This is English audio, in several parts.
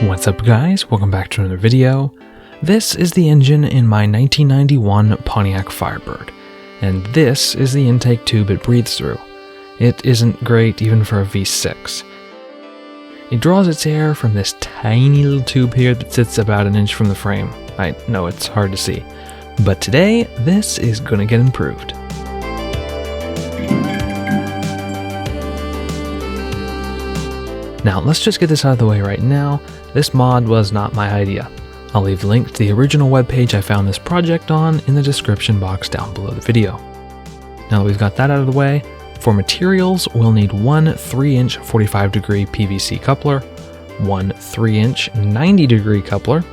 What's up guys, welcome back to another video. This is the engine in my 1991 Pontiac Firebird, and this is the intake tube it breathes through. It isn't great even for a V6. It draws its air from this tiny little tube here that sits about an inch from the frame. I know it's hard to see, but today this is gonna get improved. Now let's just get this out of the way right now. This mod was not my idea. I'll leave the link to the original webpage I found this project on in the description box down below the video. Now that we've got that out of the way, for materials we'll need one 3-inch 45-degree PVC coupler, one 3-inch 90-degree coupler,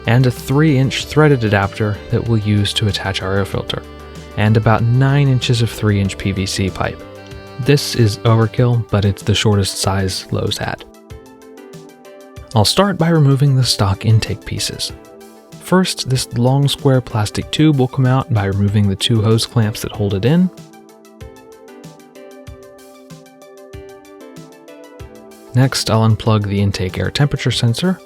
and a 3-inch threaded adapter that we'll use to attach our air filter, and about 9 inches of 3-inch PVC pipe. This is overkill, but it's the shortest size 𝘂𝙀𝘼𝙍 had. I'll start by removing the stock intake pieces. First, this long square plastic tube will come out by removing the 2 hose clamps that hold it in. Next, I'll unplug the intake air temperature sensor.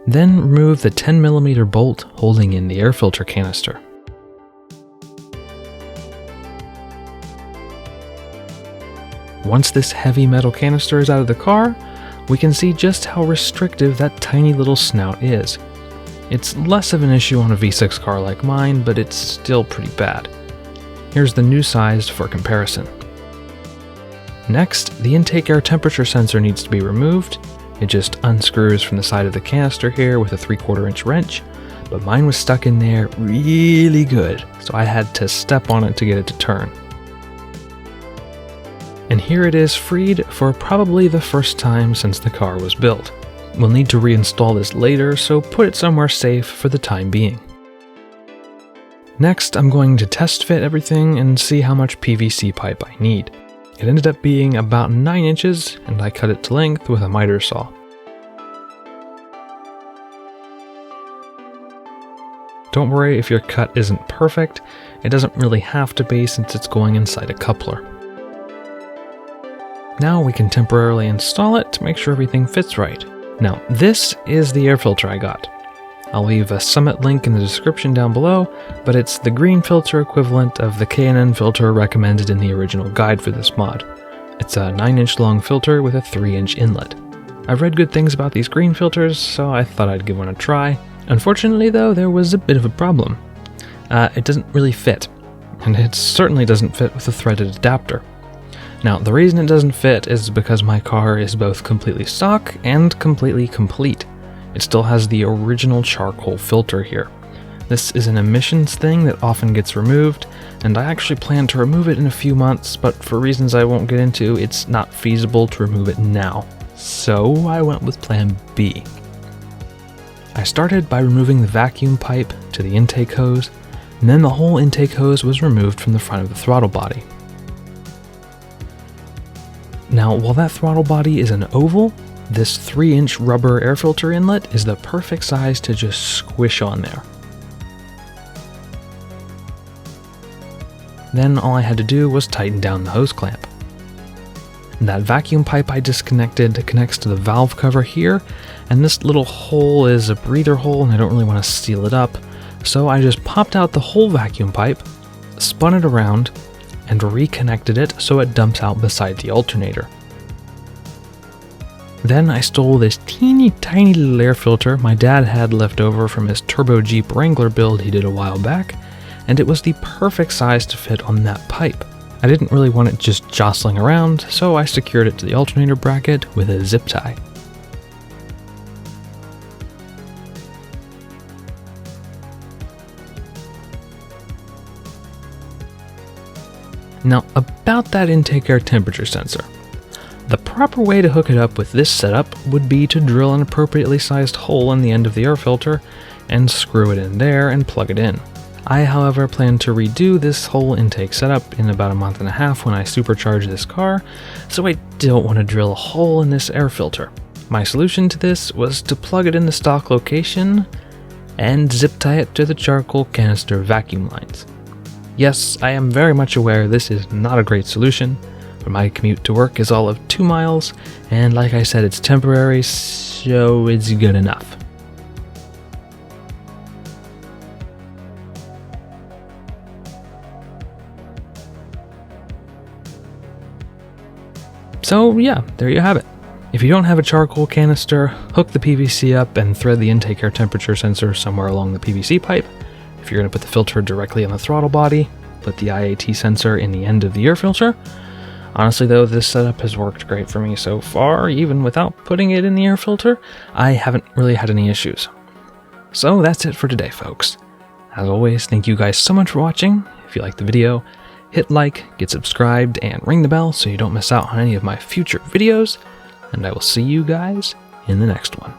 Then remove the 10mm bolt holding in the air filter canister. Once this heavy metal canister is out of the car, we can see just how restrictive that tiny little snout is. It's less of an issue on a V6 car like mine, but it's still pretty bad. Here's the new size for comparison. Next, the intake air temperature sensor needs to be removed. It just unscrews from the side of the canister here with a 3/4 inch wrench, but mine was stuck in there really good, so I had to step on it to get it to turn. And here it is freed for probably the first time since the car was built. We'll need to reinstall this later, so put it somewhere safe for the time being. Next, I'm going to test fit everything and see how much PVC pipe I need. It ended up being about 9 inches, and I cut it to length with a miter saw. Don't worry if your cut isn't perfect, it doesn't really have to be since it's going inside a coupler. Now we can temporarily install it to make sure everything fits right. Now this is the air filter I got. I'll leave a Summit link in the description down below, but it's the green filter equivalent of the K&N filter recommended in the original guide for this mod. It's a 9-inch long filter with a 3-inch inlet. I've read good things about these green filters, so I thought I'd give one a try. Unfortunately though, there was a bit of a problem. It doesn't really fit, and it certainly doesn't fit with a threaded adapter. Now, the reason it doesn't fit is because my car is both completely stock and completely complete. It still has the original charcoal filter here. This is an emissions thing that often gets removed, and I actually plan to remove it in a few months, but for reasons I won't get into, it's not feasible to remove it now. So I went with plan B. I started by removing the vacuum pipe to the intake hose, and then the whole intake hose was removed from the front of the throttle body. Now, while that throttle body is an oval, this 3-inch rubber air filter inlet is the perfect size to just squish on there. Then all I had to do was tighten down the hose clamp. That vacuum pipe I disconnected connects to the valve cover here, and this little hole is a breather hole and I don't really want to seal it up, so I just popped out the whole vacuum pipe, spun it around, and reconnected it so it dumps out beside the alternator. Then I stole this teeny tiny little air filter my dad had left over from his Turbo Jeep Wrangler build he did a while back, and it was the perfect size to fit on that pipe. I didn't really want it just jostling around, so I secured it to the alternator bracket with a zip tie. Now, about that intake air temperature sensor. The proper way to hook it up with this setup would be to drill an appropriately sized hole in the end of the air filter and screw it in there and plug it in. I, however, plan to redo this whole intake setup in about a month and a half when I supercharge this car, so I don't want to drill a hole in this air filter. My solution to this was to plug it in the stock location and zip tie it to the charcoal canister vacuum lines. Yes, I am very much aware this is not a great solution, but my commute to work is all of 2 miles, and like I said, it's temporary, so it's good enough. So yeah, there you have it. If you don't have a charcoal canister, hook the PVC up and thread the intake air temperature sensor somewhere along the PVC pipe. If you're going to put the filter directly on the throttle body, put the IAT sensor in the end of the air filter. Honestly though, this setup has worked great for me so far. Even without putting it in the air filter, I haven't really had any issues. So that's it for today, folks. As always, thank you guys so much for watching. If you liked the video, hit like, get subscribed, and ring the bell so you don't miss out on any of my future videos. And I will see you guys in the next one.